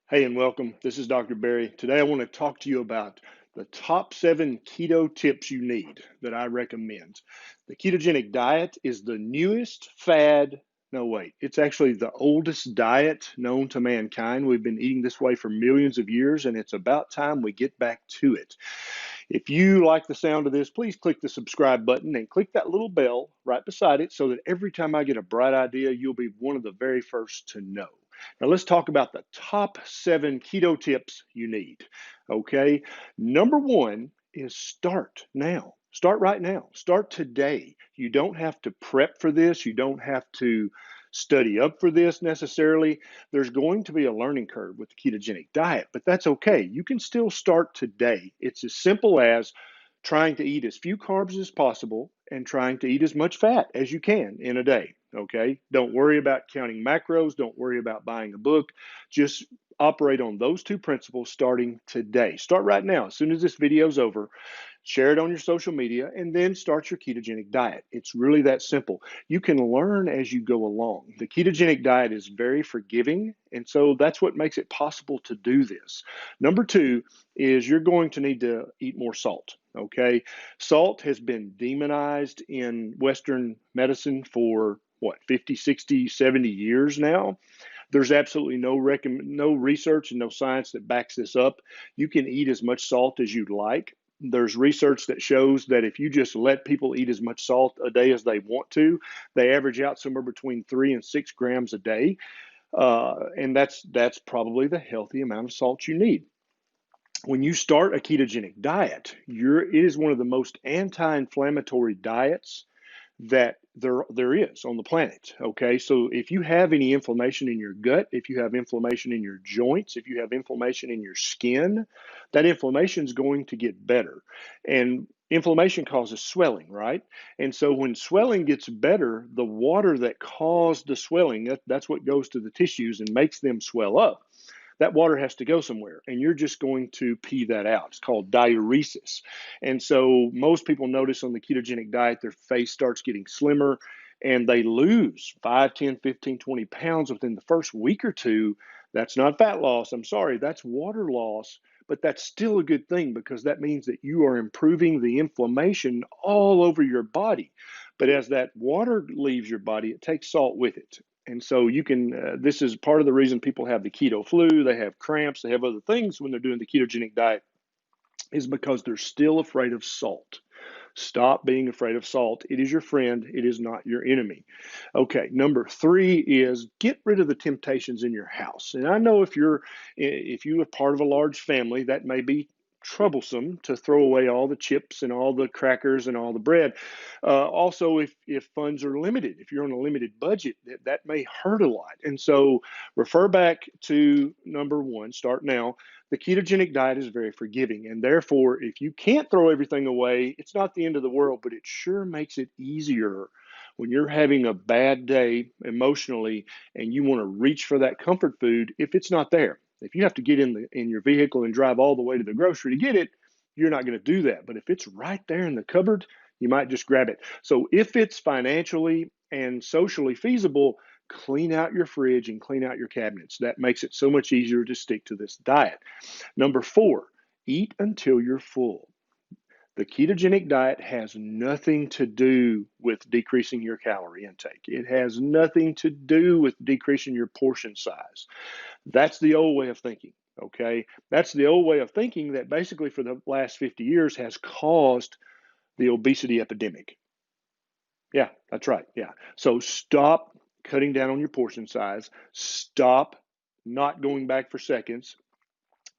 Hey, and welcome. This is Dr. Barry. Today I want to talk to you about the top 7 keto tips you need that I recommend. The ketogenic diet is the newest fad. No, wait, it's actually the oldest diet known to mankind. We've been eating this way for millions of years, and it's about time we get back to it. If you like the sound of this, please click the subscribe button and click that little bell right beside it so that every time I get a bright idea, you'll be one of the very first to know. Now, let's talk about the top 7 keto tips you need. Okay. Number one is start now. Start right now. Start today. You don't have to prep for this. You don't have to study up for this necessarily. There's going to be a learning curve with the ketogenic diet, but that's okay. You can still start today. It's as simple as trying to eat as few carbs as possible and trying to eat as much fat as you can in a day. Okay. Don't worry about counting macros. Don't worry about buying a book. Just operate on those 2 principles starting today. Start right now. As soon as this video is over, share it on your social media, and then start your ketogenic diet. It's really that simple. You can learn as you go along. The ketogenic diet is very forgiving, and so that's what makes it possible to do this. Number two is you're going to need to eat more salt. Okay. Salt has been demonized in Western medicine for what, 50, 60, 70 years now. There's absolutely no research and no science that backs this up. You can eat as much salt as you'd like. There's research that shows that if you just let people eat as much salt a day as they want to, they average out somewhere between 3 and 6 grams a day, and that's probably the healthy amount of salt you need. When you start a ketogenic diet, it is one of the most anti-inflammatory diets that there is on the planet. Okay, so if you have any inflammation in your gut, if you have inflammation in your joints, if you have inflammation in your skin, that inflammation is going to get better. And inflammation causes swelling, right? And so when swelling gets better, the water that caused the swelling, that's what goes to the tissues and makes them swell up. That water has to go somewhere, and you're just going to pee that out. It's called diuresis. And so most people notice on the ketogenic diet, their face starts getting slimmer and they lose 5, 10, 15, 20 pounds within the first week or two. That's not fat loss. I'm sorry, that's water loss, but that's still a good thing because that means that you are improving the inflammation all over your body. But as that water leaves your body, it takes salt with it. And so you can, this is part of the reason people have the keto flu, they have cramps, they have other things when they're doing the ketogenic diet, is because they're still afraid of salt. Stop being afraid of salt. It is your friend, it is not your enemy. Okay, number three is get rid of the temptations in your house. And I know if you are part of a large family, that may be troublesome to throw away all the chips and all the crackers and all the bread. Also, if funds are limited, if you're on a limited budget, that may hurt a lot. And so refer back to number one, start now. The ketogenic diet is very forgiving, and therefore, if you can't throw everything away, it's not the end of the world, but it sure makes it easier when you're having a bad day emotionally and you want to reach for that comfort food if it's not there. If you have to get in your vehicle and drive all the way to the grocery to get it, you're not going to do that. But if it's right there in the cupboard, you might just grab it. So if it's financially and socially feasible, clean out your fridge and clean out your cabinets. That makes it so much easier to stick to this diet. Number four, eat until you're full. The ketogenic diet has nothing to do with decreasing your calorie intake. It has nothing to do with decreasing your portion size. That's the old way of thinking. Okay. That's the old way of thinking that basically for the last 50 years has caused the obesity epidemic. Yeah, that's right. Yeah. So stop cutting down on your portion size. Stop not going back for seconds.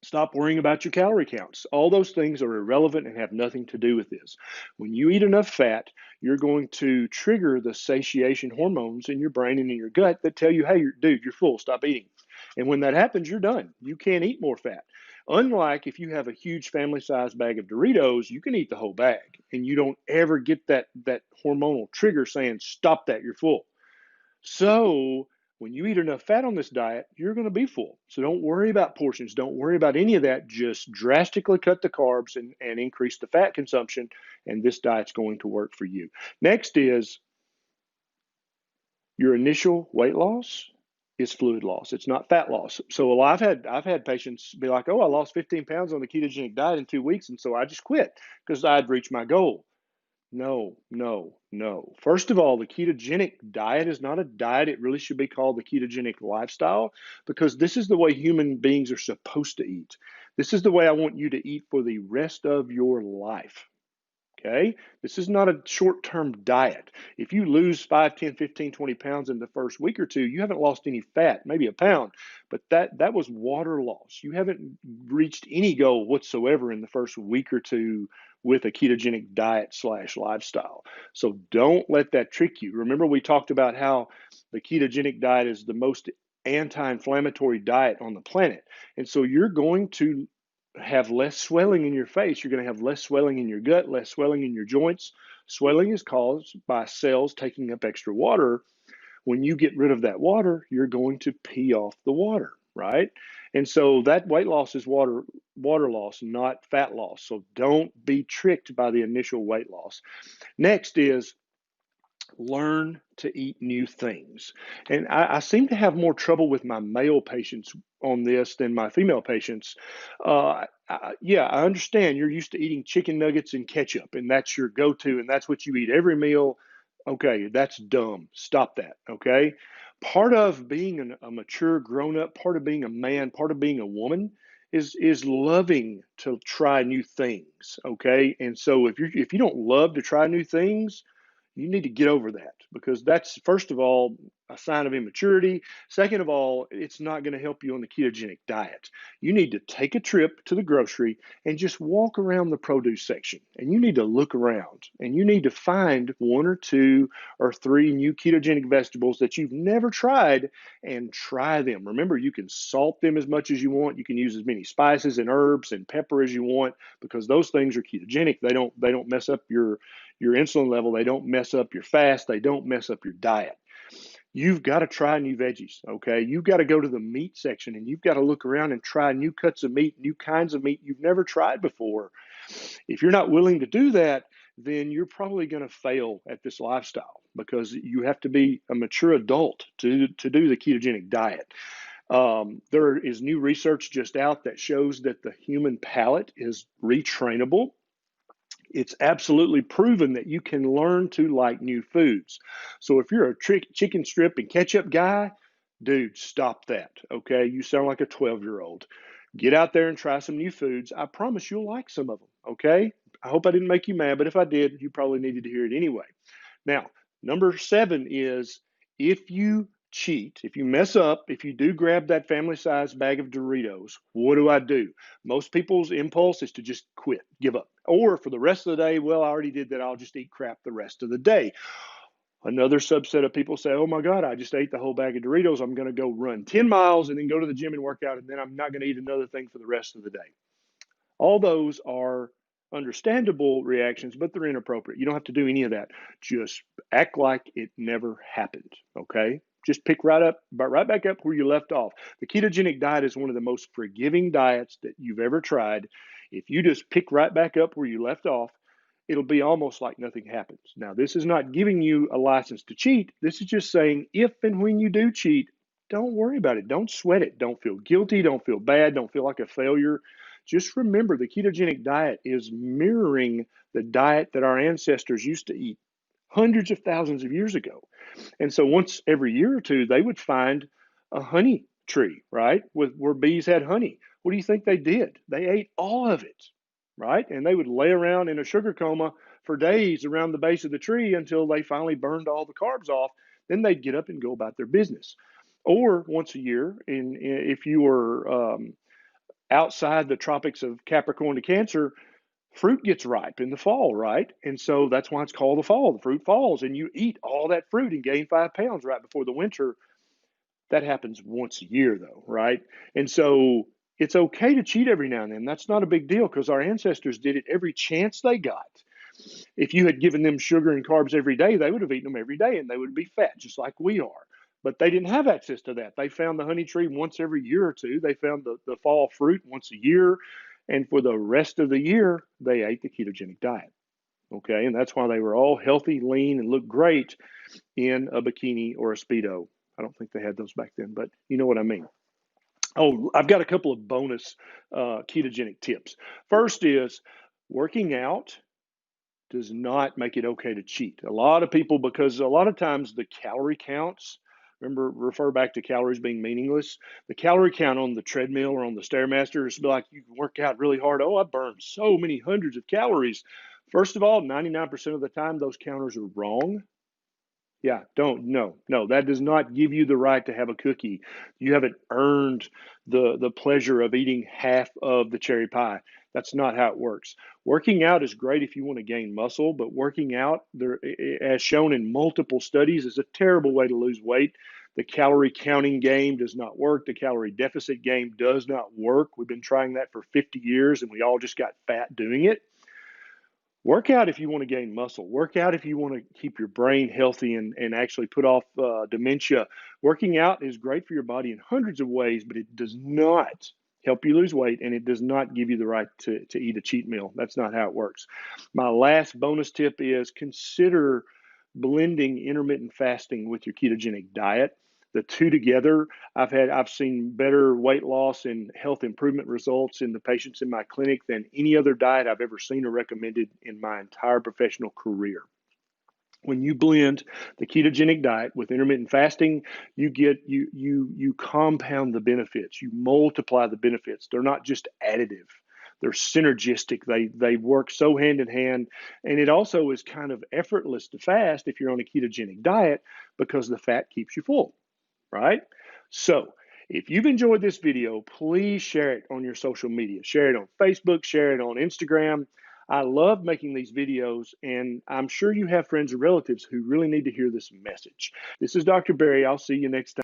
Stop worrying about your calorie counts. All those things are irrelevant and have nothing to do with this. When you eat enough fat, you're going to trigger the satiation hormones in your brain and in your gut that tell you, hey, dude, you're full, stop eating. And when that happens, you're done. You can't eat more fat. Unlike if you have a huge family size bag of Doritos, you can eat the whole bag and you don't ever get that hormonal trigger saying, stop that, you're full. So when you eat enough fat on this diet, you're going to be full. So don't worry about portions. Don't worry about any of that. Just drastically cut the carbs and increase the fat consumption, and this diet's going to work for you. Next is your initial weight loss is fluid loss. It's not fat loss. So I've had patients be like, "Oh, I lost 15 pounds on the ketogenic diet in 2 weeks, and so I just quit because I'd reached my goal." No, no, no. First of all, the ketogenic diet is not a diet. It really should be called the ketogenic lifestyle, because this is the way human beings are supposed to eat. This is the way I want you to eat for the rest of your life. Okay? This is not a short-term diet. If you lose 5, 10, 15, 20 pounds in the first week or two, you haven't lost any fat, maybe a pound, but that was water loss. You haven't reached any goal whatsoever in the first week or two with a ketogenic diet slash lifestyle. So don't let that trick you. Remember, we talked about how the ketogenic diet is the most anti-inflammatory diet on the planet. And so you're going to have less swelling in your face. You're going to have less swelling in your gut, less swelling in your joints. Swelling is caused by cells taking up extra water. When you get rid of that water, you're going to pee off the water, right? And so that weight loss is water loss, not fat loss. So don't be tricked by the initial weight loss. Next is learn to eat new things. And I seem to have more trouble with my male patients on this than my female patients. Yeah, I understand you're used to eating chicken nuggets and ketchup, and that's your go to, and that's what you eat every meal. Okay, that's dumb. Stop that. Okay. Part of being a mature grown up, part of being a man, part of being a woman is loving to try new things. Okay. And so if you don't love to try new things, you need to get over that, because that's, first of all, a sign of immaturity. Second of all, it's not going to help you on the ketogenic diet. You need to take a trip to the grocery and just walk around the produce section, and you need to look around, and you need to find one or two or three new ketogenic vegetables that you've never tried and try them. Remember, you can salt them as much as you want. You can use as many spices and herbs and pepper as you want, because those things are ketogenic. They don't mess up your insulin level. They don't mess up your fast. They don't mess up your diet. You've got to try new veggies, okay? You've got to go to the meat section, and you've got to look around and try new cuts of meat, new kinds of meat you've never tried before. If you're not willing to do that, then you're probably going to fail at this lifestyle, because you have to be a mature adult to do the ketogenic diet. There is new research just out that shows that the human palate is retrainable. It's absolutely proven that you can learn to like new foods. So if you're a chicken strip and ketchup guy, dude, stop that. Okay. You sound like a 12-year-old. Get out there and try some new foods. I promise you'll like some of them. Okay. I hope I didn't make you mad, but if I did, you probably needed to hear it anyway. Now, number 7 is, if you cheat, if you mess up, if you do grab that family size bag of Doritos, what do? Most people's impulse is to just quit, give up. Or for the rest of the day, well, I already did that. I'll just eat crap the rest of the day. Another subset of people say, oh my God, I just ate the whole bag of Doritos. I'm going to go run 10 miles and then go to the gym and work out, and then I'm not going to eat another thing for the rest of the day. All those are understandable reactions, but they're inappropriate. You don't have to do any of that. Just act like it never happened, okay? Just pick right back up where you left off. The ketogenic diet is one of the most forgiving diets that you've ever tried. If you just pick right back up where you left off, it'll be almost like nothing happens. Now, this is not giving you a license to cheat. This is just saying, if and when you do cheat, don't worry about it. Don't sweat it. Don't feel guilty. Don't feel bad. Don't feel like a failure. Just remember, the ketogenic diet is mirroring the diet that our ancestors used to eat hundreds of thousands of years ago. And so once every year or two, they would find a honey tree, right, where bees had honey. What do you think they did? They ate all of it, right? And they would lay around in a sugar coma for days around the base of the tree until they finally burned all the carbs off. Then they'd get up and go about their business. Or once a year, if you were outside the tropics of Capricorn to Cancer, fruit gets ripe in the fall, right? And so that's why it's called the fall. The fruit falls, and you eat all that fruit and gain 5 pounds right before the winter. That happens once a year, though, right? And so it's okay to cheat every now and then. That's not a big deal, because our ancestors did it every chance they got. If you had given them sugar and carbs every day, they would have eaten them every day, and they would be fat, just like we are. But they didn't have access to that. They found the honey tree once every year or two. They found the fall fruit once a year. And for the rest of the year, they ate the ketogenic diet. Okay. And that's why they were all healthy, lean, and looked great in a bikini or a Speedo I don't think they had those back then, but you know what I mean. Oh, I've got a couple of bonus ketogenic tips. First is working out does not make it okay to cheat. A lot of people, because a lot of times the calorie counts, remember, refer back to calories being meaningless. The calorie count on the treadmill or on the Stairmaster is like you work out really hard. Oh, I burned so many hundreds of calories. First of all, 99% of the time, those counters are wrong. Yeah, no, that does not give you the right to have a cookie. You haven't earned the pleasure of eating half of the cherry pie. That's not how it works. Working out is great if you want to gain muscle, but working out, there, as shown in multiple studies, is a terrible way to lose weight. The calorie counting game does not work. The calorie deficit game does not work. We've been trying that for 50 years, and we all just got fat doing it. Work out if you want to gain muscle. Work out if you want to keep your brain healthy and actually put off dementia. Working out is great for your body in hundreds of ways, but it does not help you lose weight, and it does not give you the right to eat a cheat meal. That's not how it works. My last bonus tip is consider blending intermittent fasting with your ketogenic diet. The two together, I've seen better weight loss and health improvement results in the patients in my clinic than any other diet I've ever seen or recommended in my entire professional career. When you blend the ketogenic diet with intermittent fasting, you compound the benefits, you multiply the benefits. They're not just additive. They're synergistic. They work so hand in hand. And it also is kind of effortless to fast if you're on a ketogenic diet because the fat keeps you full, right? So if you've enjoyed this video, please share it on your social media. Share it on Facebook, share it on Instagram. I love making these videos, and I'm sure you have friends or relatives who really need to hear this message. This is Dr. Barry. I'll see you next time.